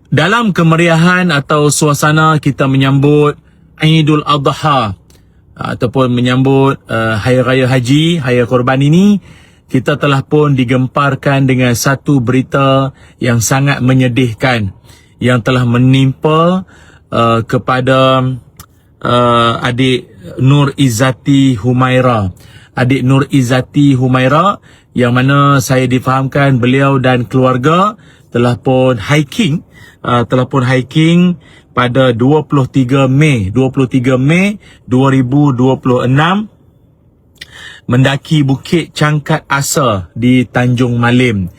Dalam kemeriahan atau suasana kita menyambut Aidul Adha ataupun menyambut Hari Raya Haji, Hari Korban ini, kita telah pun digemparkan dengan satu berita yang sangat menyedihkan yang telah menimpa kepada adik Nur Izzati Humaira. Adik Nur Izzati Humaira yang mana saya difahamkan beliau dan keluarga telah pun hiking pada 23 Mei 2026 mendaki Bukit Cangkat Asa di Tanjung Malim,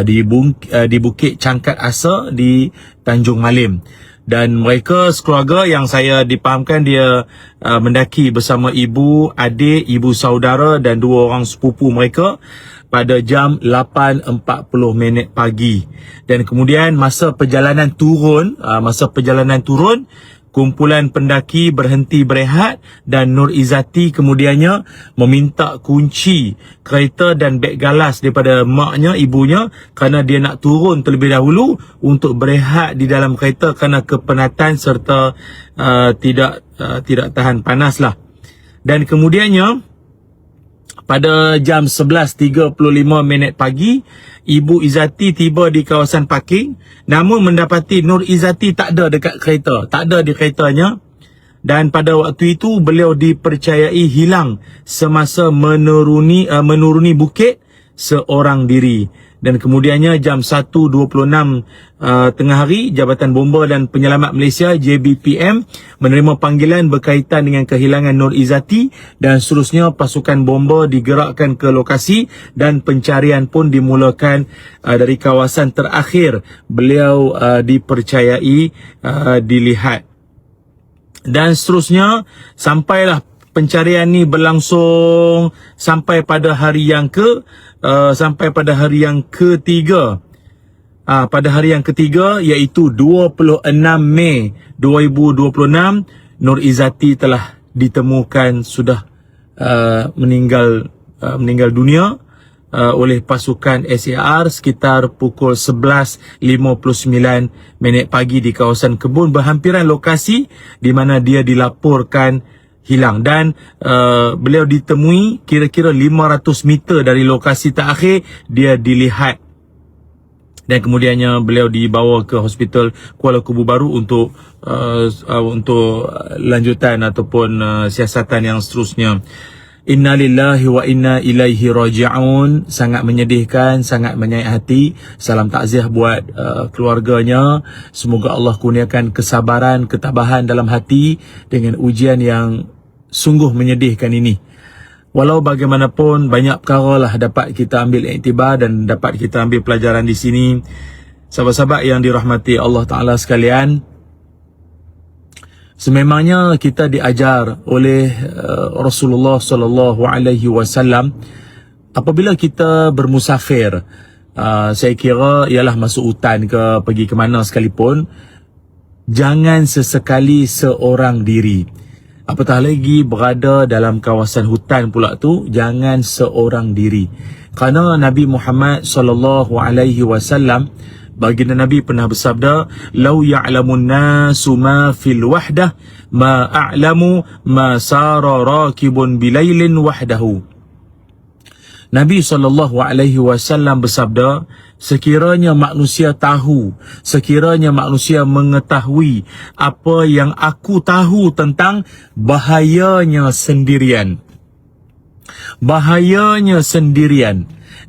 di Bukit Cangkat Asa di Tanjung Malim. Dan mereka sekeluarga yang saya dipahamkan dia mendaki bersama ibu, adik, ibu saudara dan dua orang sepupu mereka pada jam 8.40 pagi. Dan kemudian masa perjalanan turun, kumpulan pendaki berhenti berehat dan Nur Izzati kemudiannya meminta kunci kereta dan beg galas daripada maknya, ibunya, kerana dia nak turun terlebih dahulu untuk berehat di dalam kereta kerana kepenatan serta tidak tahan panas lah. Dan kemudiannya pada jam 11.35 pagi, Ibu Izzati tiba di kawasan parking, namun mendapati Nur Izzati tak ada dekat kereta, tak ada di keretanya. Dan pada waktu itu beliau dipercayai hilang semasa menuruni bukit seorang diri. Dan kemudiannya jam 1.26 tengah hari, Jabatan Bomba dan Penyelamat Malaysia JBPM menerima panggilan berkaitan dengan kehilangan Nur Izzati dan seterusnya pasukan bomba digerakkan ke lokasi dan pencarian pun dimulakan dari kawasan terakhir beliau dipercayai dilihat. Dan seterusnya sampailah pencarian ni berlangsung sampai pada hari yang ketiga. Pada hari yang ketiga iaitu 26 Mei 2026, Nur Izzati telah ditemukan sudah meninggal dunia oleh pasukan SAR sekitar pukul 11.59 pagi di kawasan kebun berhampiran lokasi di mana dia dilaporkan hilang. Dan beliau ditemui kira-kira 500 meter dari lokasi terakhir dia dilihat. Dan kemudiannya beliau dibawa ke Hospital Kuala Kubu Baru untuk lanjutan ataupun siasatan yang seterusnya. Inna lillahi wa inna ilaihi raji'un. Sangat menyedihkan, sangat menyayat hati. Salam takziah buat keluarganya. Semoga Allah kurniakan kesabaran, ketabahan dalam hati dengan ujian yang sungguh menyedihkan ini. Walau bagaimanapun banyak perkara lah dapat kita ambil iktibar dan dapat kita ambil pelajaran di sini. Sahabat-sahabat yang dirahmati Allah Ta'ala sekalian, sememangnya kita diajar oleh Rasulullah sallallahu alaihi wasallam apabila kita bermusafir, saya kira ialah masuk hutan ke pergi ke mana sekalipun, jangan sesekali seorang diri. Apatah lagi berada dalam kawasan hutan pula tu, jangan seorang diri. Kerana Nabi Muhammad sallallahu alaihi wasallam, baginda Nabi pernah bersabda, "Lau ya'lamun nasu ma fil wahdah ma a'lamu ma sara rakibun bilailin wahdahu." Nabi SAW bersabda, sekiranya manusia tahu, sekiranya manusia mengetahui apa yang aku tahu tentang bahayanya sendirian,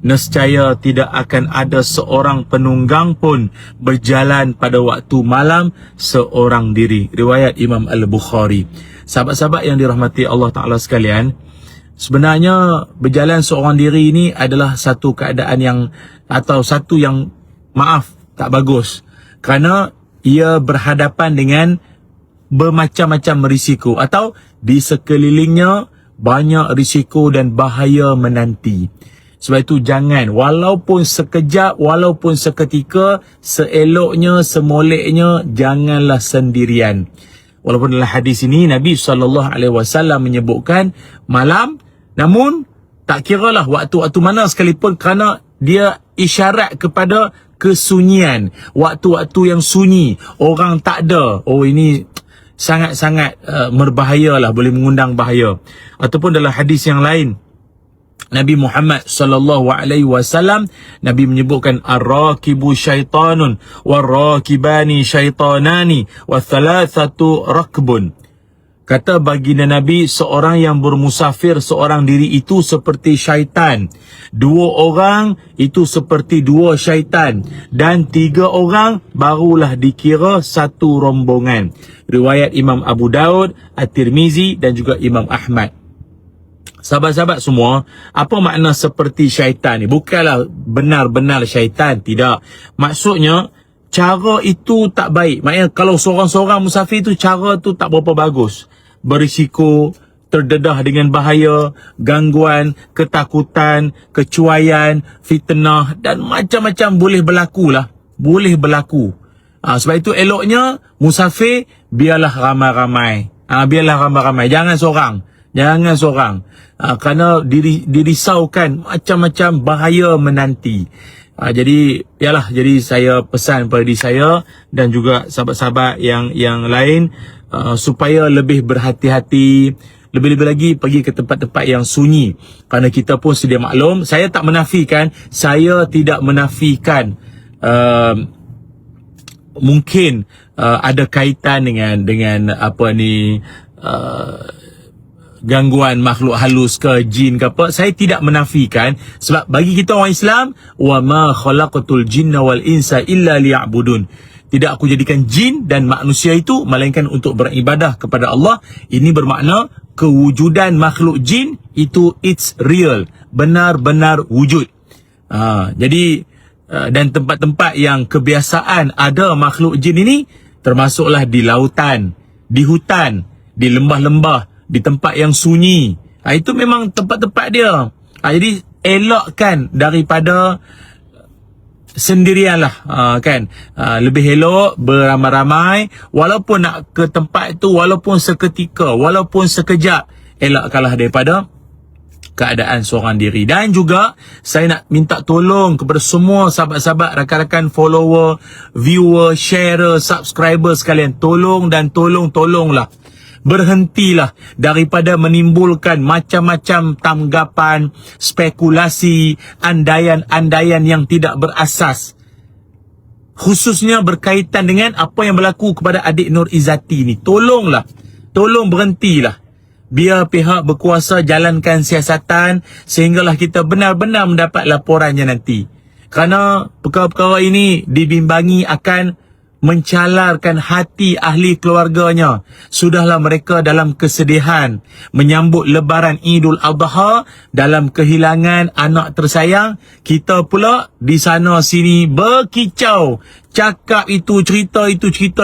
nescaya tidak akan ada seorang penunggang pun berjalan pada waktu malam seorang diri. Riwayat Imam Al-Bukhari. Sahabat-sahabat yang dirahmati Allah Ta'ala sekalian, sebenarnya berjalan seorang diri ini adalah satu keadaan yang, atau satu yang tak bagus, kerana ia berhadapan dengan bermacam-macam risiko, atau di sekelilingnya banyak risiko dan bahaya menanti. Sebab itu jangan, walaupun sekejap, walaupun seketika, seeloknya, semoleknya, janganlah sendirian. Walaupun dalam hadis ini Nabi SAW menyebutkan malam, namun tak kiralah waktu-waktu mana sekalipun, kerana dia isyarat kepada kesunyian, waktu-waktu yang sunyi, orang tak ada. Oh, ini sangat-sangat merbahayalah, boleh mengundang bahaya. Ataupun dalam hadis yang lain, Nabi Muhammad sallallahu alaihi wasallam, Nabi menyebutkan ar-rakibu syaitanun war-rakibani syaitanani wa thalathatu rakbun. Kata baginda Nabi, seorang yang bermusafir seorang diri itu seperti syaitan, 2 orang itu seperti 2 syaitan, dan 3 orang barulah dikira satu rombongan. Riwayat Imam Abu Daud, At-Tirmizi dan juga Imam Ahmad. Sahabat-sahabat semua, apa makna seperti syaitan ni? Bukanlah benar-benar syaitan, tidak. Maksudnya, cara itu tak baik. Maknanya kalau seorang-seorang musafir tu, cara tu tak berapa bagus. Berisiko terdedah dengan bahaya, gangguan, ketakutan, kecuaian, fitnah dan macam-macam boleh berlaku lah. Boleh berlaku. Sebab itu eloknya musafir biarlah ramai-ramai. Biarlah ramai-ramai. Jangan seorang. Jangan seorang. Kerana dirisaukan macam-macam bahaya menanti. Jadi saya pesan pada diri saya dan juga sahabat-sahabat yang lain supaya lebih berhati-hati, lebih-lebih lagi pergi ke tempat-tempat yang sunyi. Kerana kita pun sedia maklum, saya tak menafikan, saya tidak menafikan mungkin ada kaitan dengan apa ni, gangguan makhluk halus ke jin ke apa. Saya tidak menafikan, sebab bagi kita orang Islam, wa ma khalaqatul jinna wal insa illa liya'budun. Tidak aku jadikan jin dan manusia itu melainkan untuk beribadah kepada Allah. Ini bermakna kewujudan makhluk jin itu it's real, benar-benar wujud. Jadi dan tempat-tempat yang kebiasaan ada makhluk jin ini termasuklah di lautan, di hutan, di lembah-lembah, di tempat yang sunyi. Itu memang tempat-tempat dia. Jadi elakkan daripada sendirian lah, kan. Lebih elok beramai-ramai. Walaupun nak ke tempat tu, walaupun seketika, walaupun sekejap, elakkanlah daripada keadaan seorang diri. Dan juga saya nak minta tolong kepada semua sahabat-sahabat, rakan-rakan, follower, viewer, sharer, subscriber sekalian, tolonglah, berhentilah daripada menimbulkan macam-macam tanggapan, spekulasi, andaian-andaian yang tidak berasas. Khususnya berkaitan dengan apa yang berlaku kepada adik Nur Izzati ni. Tolong berhentilah. Biar pihak berkuasa jalankan siasatan sehinggalah kita benar-benar mendapat laporannya nanti. Kerana perkara-perkara ini dibimbangi akan mencalarkan hati ahli keluarganya. Sudahlah mereka dalam kesedihan menyambut lebaran Idul Adha dalam kehilangan anak tersayang. Kita pula di sana sini berkicau, cakap itu, cerita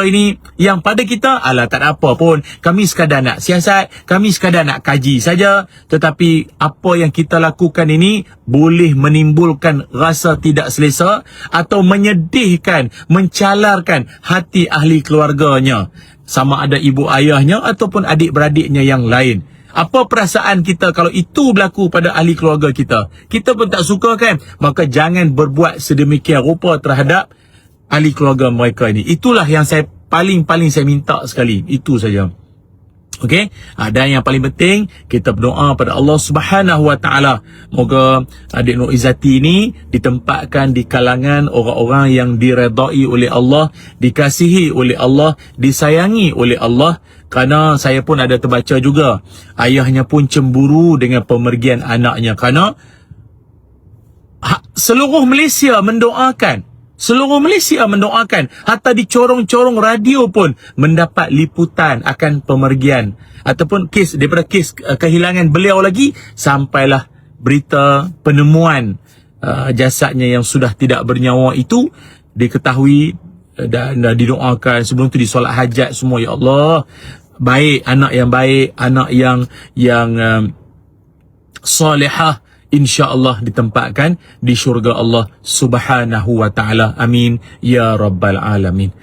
ini, yang pada kita, alah tak ada apa pun, kami sekadar nak siasat, kami sekadar nak kaji saja. Tetapi apa yang kita lakukan ini boleh menimbulkan rasa tidak selesa atau menyedihkan, mencalarkan hati ahli keluarganya, sama ada ibu ayahnya ataupun adik-beradiknya yang lain. Apa perasaan kita kalau itu berlaku pada ahli keluarga kita? Kita pun tak suka, kan? Maka jangan berbuat sedemikian rupa terhadap ahli keluarga mereka ini. Itulah yang saya paling saya minta sekali. Itu saja. Okey? Dan yang paling penting, kita berdoa pada Allah Subhanahu Wa Taala. Moga adik Nur Izzati ini ditempatkan di kalangan orang-orang yang diredai oleh Allah, dikasihi oleh Allah, disayangi oleh Allah. Kerana saya pun ada terbaca juga, ayahnya pun cemburu dengan pemergian anaknya. Kerana seluruh Malaysia mendoakan. Hatta di corong-corong radio pun mendapat liputan akan pemergian ataupun daripada kes kehilangan beliau lagi, sampailah berita penemuan jasadnya yang sudah tidak bernyawa itu diketahui dan didoakan. Sebelum tu disolat hajat semua. Ya Allah, baik, anak yang salihah, insya-Allah ditempatkan di syurga Allah Subhanahu Wa Taala. Amin ya rabbal alamin.